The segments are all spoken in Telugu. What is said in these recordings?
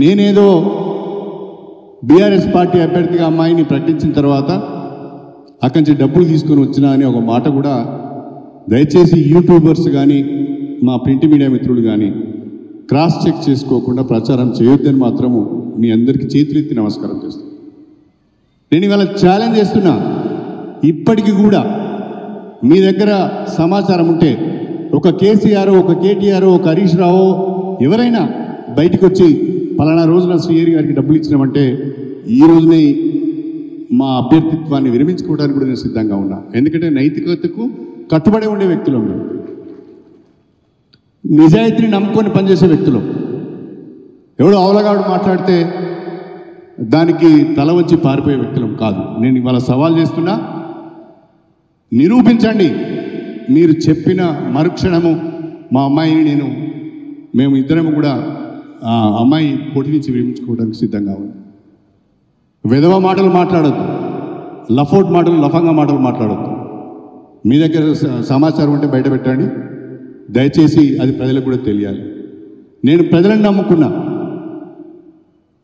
నేనేదో బీఆర్ఎస్ పార్టీ అభ్యర్థిగా అమ్మాయిని ప్రకటించిన తర్వాత అక్కడి నుంచి డబ్బులు తీసుకొని వచ్చినా అని ఒక మాట కూడా దయచేసి యూట్యూబర్స్ కానీ మా ప్రింట్ మీడియా మిత్రులు కానీ క్రాస్ చెక్ చేసుకోకుండా ప్రచారం చేయొద్దని మాత్రము మీ అందరికీ చేతులెత్తి నమస్కారం చేస్తాను. నేను ఇవాళ ఛాలెంజ్ చేస్తున్నా, ఇప్పటికీ కూడా మీ దగ్గర సమాచారం ఉంటే ఒక కేసీఆర్, ఒక కేటీఆర్, ఒక హరీష్ రావు ఎవరైనా బయటకు వచ్చి పలానా రోజున శ్రీహరి గారికి డబ్బులు ఇచ్చినామంటే ఈ రోజునే మా అభ్యర్థిత్వాన్ని విరమించుకోవడానికి కూడా నేను సిద్ధంగా ఉన్నా. ఎందుకంటే నైతికతకు కట్టుబడి ఉండే వ్యక్తులు, నిజాయితీని నమ్ముకొని పనిచేసే వ్యక్తులు. ఎవడో అవలగాడు మాట్లాడితే దానికి తల వచ్చి పారిపోయే వ్యక్తులం కాదు. నేను ఇవాళ సవాల్ చేస్తున్నా, నిరూపించండి. మీరు చెప్పిన మరుక్షణము మా అమ్మాయిని మేము ఇద్దరం కూడా ఆ అమ్మాయి పొట్టి నుంచి విరమించుకోవడానికి సిద్ధంగా ఉంది. విధవ మాటలు మాట్లాడద్దు, లఫోట్ మాటలు, లఫంగా మాటలు మాట్లాడద్దు. మీ దగ్గర సమాచారం ఉంటే బయట పెట్టండి. దయచేసి అది ప్రజలకు కూడా తెలియాలి. నేను ప్రజలను నమ్ముకున్నా,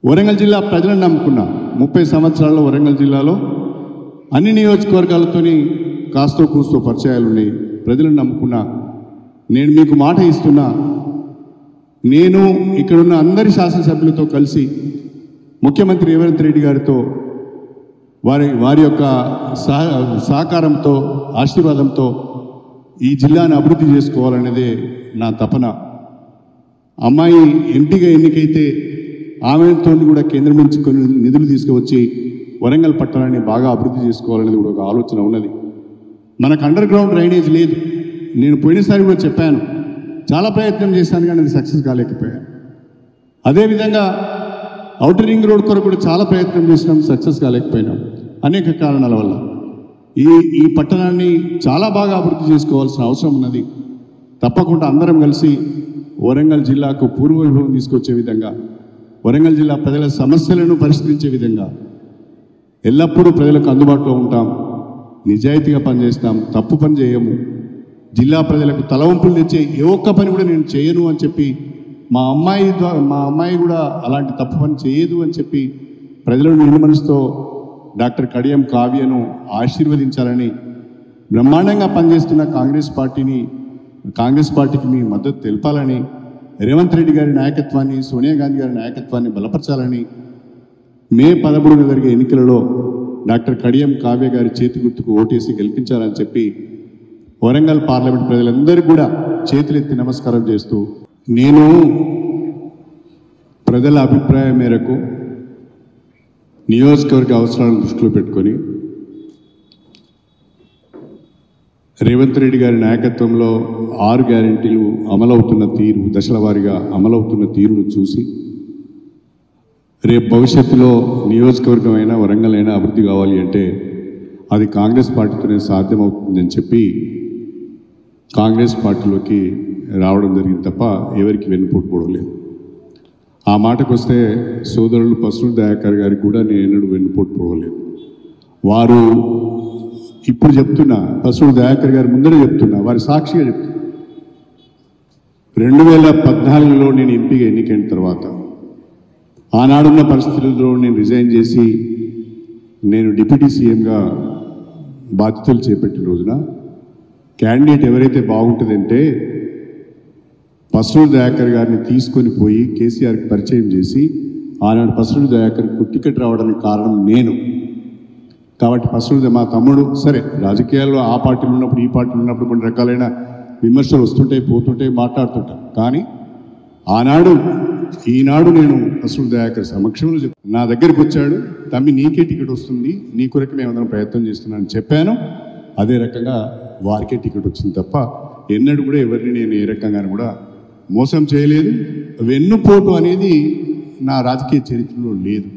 వరంగల్ జిల్లా ప్రజలను నమ్ముకున్నా. 30 సంవత్సరాల్లో వరంగల్ జిల్లాలో అన్ని నియోజకవర్గాలతోని కాస్తో కూస్తో పరిచయాలు ఉన్నాయి. ప్రజలను నమ్ముకున్నా. నేను మీకు మాట ఇస్తున్నా, నేను ఇక్కడున్న అందరి శాసనసభ్యులతో కలిసి ముఖ్యమంత్రి రేవంత్ రెడ్డి గారితో వారి యొక్క సహకారంతో, ఆశీర్వాదంతో ఈ జిల్లాను అభివృద్ధి చేసుకోవాలనేదే నా తపన. అమ్మాయి ఎంపీగా ఎన్నికైతే ఆమెతో కూడా కేంద్రం నుంచి కొన్ని నిధులు తీసుకువచ్చి వరంగల్ పట్టణాన్ని బాగా అభివృద్ధి చేసుకోవాలనేది కూడా ఒక ఆలోచన ఉన్నది. మనకు అండర్ గ్రౌండ్ డ్రైనేజ్ లేదు. నేను పోయినసారి కూడా చెప్పాను, చాలా ప్రయత్నం చేశాను కానీ అది సక్సెస్ కాలేకపోయాను. అదేవిధంగా ఔటర్ రింగ్ రోడ్ కొరకు కూడా చాలా ప్రయత్నం చేసినాం, సక్సెస్ కాలేకపోయినాం అనేక కారణాల వల్ల. ఈ పట్టణాన్ని చాలా బాగా అభివృద్ధి చేసుకోవాల్సిన అవసరం ఉన్నది. తప్పకుండా అందరం కలిసి వరంగల్ జిల్లాకు పూర్వవైభవం తీసుకొచ్చే విధంగా, వరంగల్ జిల్లా ప్రజల సమస్యలను పరిష్కరించే విధంగా ఎల్లప్పుడూ ప్రజలకు అందుబాటులో ఉంటాం. నిజాయితీగా పనిచేస్తాం, తప్పు పని చేయము. జిల్లా ప్రజలకు తలవంపులు తెచ్చే ఏ ఒక్క పని కూడా నేను చేయను అని చెప్పి, మా అమ్మాయి కూడా అలాంటి తప్పు పని చేయదు అని చెప్పి ప్రజలను నిండు మనసుతో డాక్టర్ కడియం కావ్యను ఆశీర్వదించాలని, బ్రహ్మాండంగా పనిచేస్తున్న కాంగ్రెస్ పార్టీకి మీ మద్దతు తెలపాలని, రేవంత్ రెడ్డి గారి నాయకత్వాన్ని, సోనియా గాంధీ గారి నాయకత్వాన్ని బలపరచాలని, మే 13న జరిగే ఎన్నికలలో డాక్టర్ కడియం కావ్య గారి చేతి గుర్తుకు ఓటేసి గెలిపించాలని చెప్పి వరంగల్ పార్లమెంట్ ప్రజలందరికీ కూడా చేతులెత్తి నమస్కారం చేస్తూ, నేను ప్రజల అభిప్రాయం మేరకు నియోజకవర్గ అవసరాలను దృష్టిలో పెట్టుకొని రేవంత్ రెడ్డి గారి నాయకత్వంలో 6 గ్యారెంటీలు అమలవుతున్న తీరు, దశల వారీగా అమలవుతున్న తీరును చూసి రేపు భవిష్యత్తులో నియోజకవర్గం అయినా వరంగల్ అయినా అభివృద్ధి కావాలి అంటే అది కాంగ్రెస్ పార్టీతోనే సాధ్యమవుతుందని చెప్పి కాంగ్రెస్ పార్టీలోకి రావడం జరిగింది తప్ప ఎవరికి వెన్నుపోటు పోవలేదు. ఆ మాటకు వస్తే సోదరులు పసులు దయాకర్ గారికి కూడా నేను ఎన్నడూ వెన్నుపోటు పోవలేదు. వారు ఇప్పుడు చెప్తున్నా, పసులు దయాకర్ గారి ముందరే చెప్తున్నా, వారి సాక్షిగా చెప్తున్నా, 2014లో నేను ఎంపీగా ఎన్నికైన తర్వాత ఆనాడున్న పరిస్థితుల్లో నేను రిజైన్ చేసి నేను డిప్యూటీ సీఎంగా బాధ్యతలు చేపట్టిన రోజున క్యాండిడేట్ ఎవరైతే బాగుంటుందంటే పసులు దయాకర్ గారిని తీసుకొని పోయి కేసీఆర్కి పరిచయం చేసి ఆనాడు పసులు దయాకర్కు టికెట్ రావడానికి కారణం నేను. కాబట్టి పసులు మా తమ్ముడు, సరే రాజకీయాల్లో ఆ పార్టీలు ఉన్నప్పుడు ఈ పార్టీలు ఉన్నప్పుడు కొన్ని రకాలైన విమర్శలు వస్తుంటాయి, పోతుంటాయి, మాట్లాడుతుంటాం. కానీ ఈనాడు నేను పసులు దయాకర్ సమక్షంలో నా దగ్గరికి వచ్చాడు, తమ్మి నీకే టికెట్ వస్తుంది, నీ కొరకు మేమందరం ప్రయత్నం చేస్తున్నానని చెప్పాను. అదే రకంగా వారికే టికెట్ వచ్చింది తప్ప ఎన్నడూ కూడా ఎవరిని నేను ఏ రకంగానూ కూడా మోసం చేయలేదు. వెన్నుపోటు అనేది నా రాజకీయ చరిత్రలో లేదు.